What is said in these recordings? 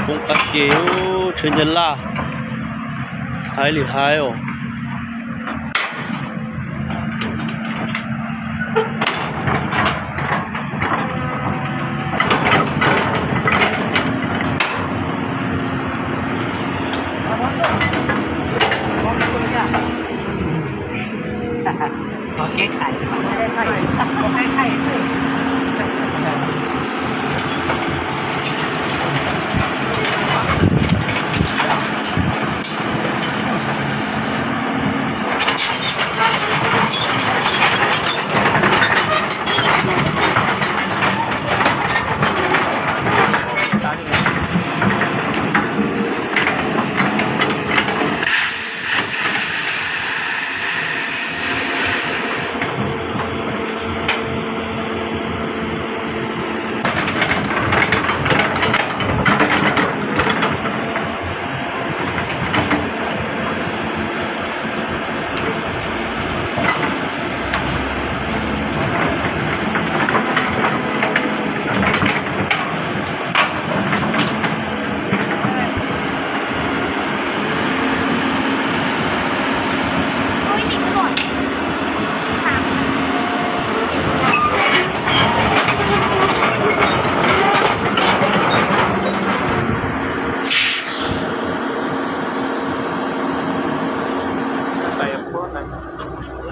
公家给哦，成人啦，海里海哦。ขอแก้ไขขอแก้ไข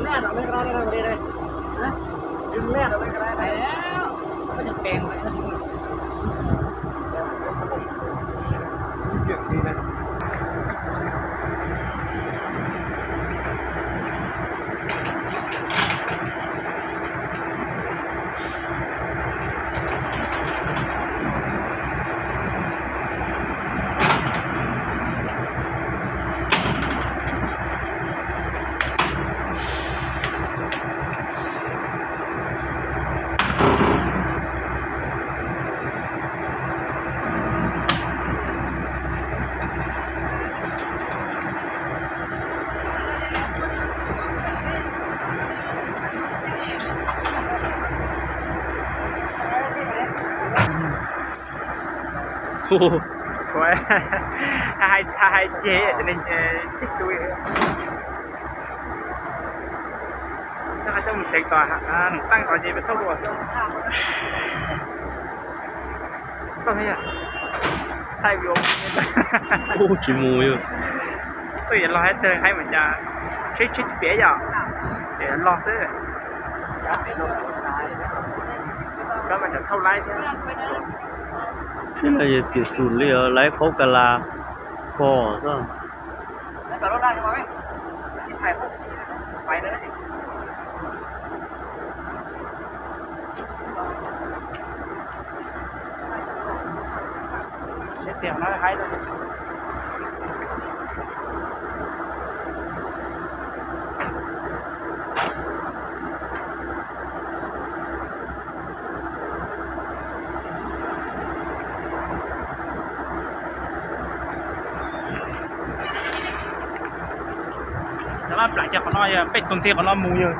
แม่เราไม่กระไรนะวันนี้เลยดึงแม่เราไม่กระไรแล้วก็จะแปลงไปทั้งหมดเกี่ยวดีนะสวยถ้าให้เจ๊จะได้ติดด้วยถ้าเขาจะมีเช็คต่อฮะตั้งต่อเจ๊เป็นเท่าตัวส่งให้อ่ะใช่วิวโอ้จิมูอยู่所以เราให้เธอให้เหมือนจะชิดเปียอย่างเดี๋ยวลองซื้อก็มันจะเท่าไรใช่ไหม现在也是数了，来口个啦，可是。จอดรถได้ใช่ไหมที่ถ่ายพวกไปเลยเช็ดเตียงน้อยให้เลยแต่ว่าหลังจากเขาน้อยเป็ดกรุงเทพเขาน้อยมูเยอะ